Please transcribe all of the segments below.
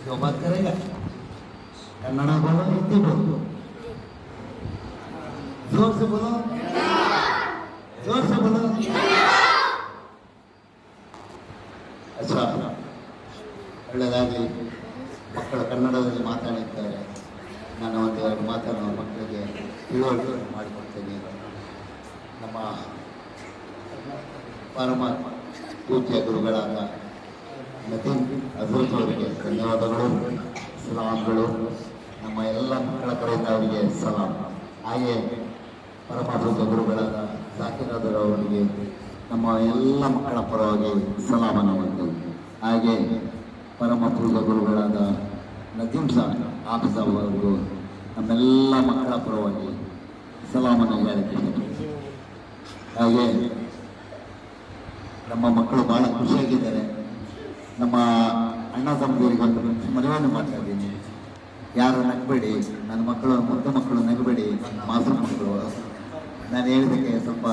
जो बात करेगा कन्नड़ बोलो, हिंदी बोलो, जोर से बोलो, जोर से बोलो। अच्छा, ಒಳ್ಳೆಯದಾಗಲಿ. ಮಕ್ಕಳು ಕನ್ನಡದಲ್ಲಿ ಮಾತಾಡಿದ್ದಾರೆ. ನಾನು ಒಂದೆರಡು ಮಾತನ್ನು ಮಕ್ಕಳಿಗೆ ತಿಳುವಳಿಕೆ ಮಾಡಿಕೊಡ್ತೇನೆ. ನಮ್ಮ ಪರಮ ಪೂಜ್ಯ ಗುರುಗಳಾದ ನದೀಮ್ ಹಜರತ್ ಅವರಿಗೆ ಧನ್ಯವಾದಗಳು, ಸಲಾಂಗಳು. ನಮ್ಮ ಎಲ್ಲ ಮಕ್ಕಳ ಕಡೆಯಿಂದ ಅವರಿಗೆ ಸಲಾಂ. ಹಾಗೆ ಪರಮ ಪೂಜ್ಯ ಗುರುಗಳಾದ ಜಾಕಿರಾದರ್ ಅವರಿಗೆ ನಮ್ಮ ಎಲ್ಲ ಮಕ್ಕಳ ಪರವಾಗಿ ಸಲಾಮನ್ನು ಮಾಡ್ತೇವೆ. ಹಾಗೆ ಪರಮ ಪೂಜ್ಯ ಗುರುಗಳಾದ ನದೀಮ್ ಸಾಬ್ ಆಫೀಸ್ ಅವರಿಗೂ ನಮ್ಮೆಲ್ಲ ಮಕ್ಕಳ ಪರವಾಗಿ ಸಲಾಮನ್ನು ಹೇಳಕ್ಕೆ. ಹಾಗೆ ನಮ್ಮ ಮಕ್ಕಳು ಬಹಳ ಖುಷಿಯಾಗಿದ್ದಾರೆ. ನಮ್ಮ ಅಣ್ಣ ತಮ್ಮದಿರಿಗೆ ಒಂದು ಮನವಿಯನ್ನು ಮಾಡ್ತಾ ಇದ್ದೀನಿ. ಯಾರು ನಗಬೇಡಿ, ನನ್ನ ಮಕ್ಕಳು ಮುದ್ದು ಮಕ್ಕಳು ನಗಬೇಡಿ, ಮಾಸೂರು ಮಕ್ಕಳು. ನಾನು ಹೇಳಿದಕ್ಕೆ ಸ್ವಲ್ಪ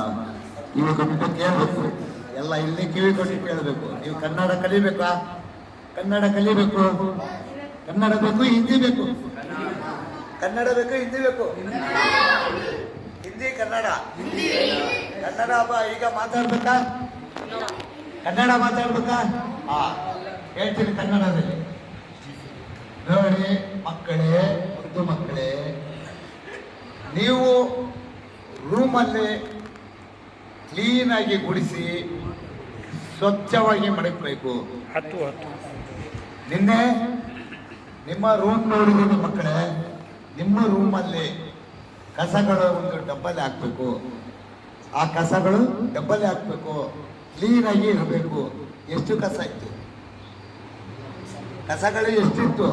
ಕಿವಿ ಕೊಟ್ಟು ಕೇಳಬೇಕು. ಎಲ್ಲ ಇಲ್ಲಿ ಕಿವಿ ಕೊಟ್ಟು ಕೇಳಬೇಕು. ನೀವು ಕನ್ನಡ ಕಲಿಬೇಕಾ? ಕನ್ನಡ ಕಲಿಬೇಕು. ಕನ್ನಡ ಬೇಕು, ಹಿಂದಿ ಬೇಕು. ಕನ್ನಡ ಬೇಕು, ಹಿಂದಿ ಬೇಕು. ಹಿಂದಿ ಕನ್ನಡ, ಕನ್ನಡ ಹಬ್ಬ ಈಗ ಮಾತಾಡ್ಬೇಕಾ? ಕನ್ನಡ ಮಾತಾಡ್ಬೇಕಾ? ಹೇಳ್ತೀನಿ ಕನ್ನಡದಲ್ಲಿ. ನೋಡಿ ಮಕ್ಕಳೇ, ಮುದ್ದು ಮಕ್ಕಳೇ, ನೀವು ರೂಮಲ್ಲಿ ಕ್ಲೀನಾಗಿ ಗುಡಿಸಿ ಸ್ವಚ್ಛವಾಗಿ ಮಡಗಬೇಕು. ನಿನ್ನೆ ನಿಮ್ಮ ರೂಮ್ ನೋಡಿದ್ದೀನಿ ಮಕ್ಕಳೇ. ನಿಮ್ಮ ರೂಮಲ್ಲಿ ಕಸಗಳು ಒಂದು ಡಬ್ಬಲ್ಲಿ ಹಾಕ್ಬೇಕು. ಆ ಕಸಗಳು ಡಬ್ಬಲ್ಲಿ ಹಾಕ್ಬೇಕು, ಕ್ಲೀನಾಗಿ ಇರಬೇಕು. ಎಷ್ಟು ಕಸ ಇತ್ತು? ಕಸಗಳು ಎಷ್ಟಿತ್ತು?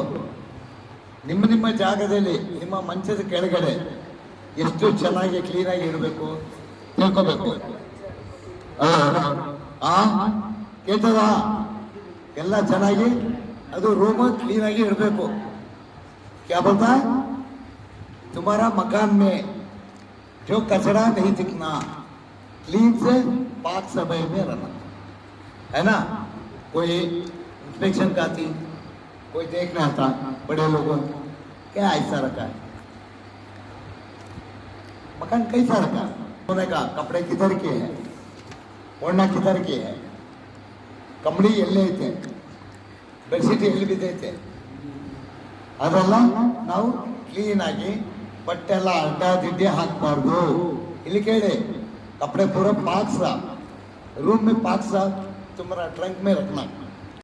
ನಿಮ್ಮ ನಿಮ್ಮ ಜಾಗದಲ್ಲಿ, ನಿಮ್ಮ ಮಂಚದ ಕೆಳಗಡೆ ಎಷ್ಟು ಚೆನ್ನಾಗಿ ಕ್ಲೀನಾಗಿ ಇರಬೇಕು ತಿಳ್ಕೋಬೇಕು. ಕೇಳ್ತದ? ಎಲ್ಲ ಚೆನ್ನಾಗಿ ಅದು ರೂಮ್ ಕ್ಲೀನಾಗಿ ಇರಬೇಕು. क्या बोलता? तुम्हारा मकान में जो कचरा नहीं दिखना, क्लीन से पाक सफाई में रहना है ना. कोई इंस्पेक्शन का आती, कोई देखना आता, बड़े लोगों क्या ऐसा रखा है, मकान कैसा रखा, सोने का कपड़े किधर के हैं, ओढ़ना किधर के है, कंबಳಿ ಎಲ್ಲೇ ಐತೆ, ಬೆಡ್ಶೀಟ್ ಎಲ್ಲಿ ಬಿದ್ದೈತೆ, ಅದೆಲ್ಲ ನಾವು ಕ್ಲೀನ್ ಆಗಿ ಬಟ್ಟೆ ಎಲ್ಲ ಅಡ್ಡ ದಿಡ್ಡಿ ಹಾಕಬಾರ್ದು. ಇಲ್ಲಿ ಕೇಳಿ, कपड़े पूरा पाक साफ, रूम में पाक साफ, तुम्हारा ट्रंक में रखना.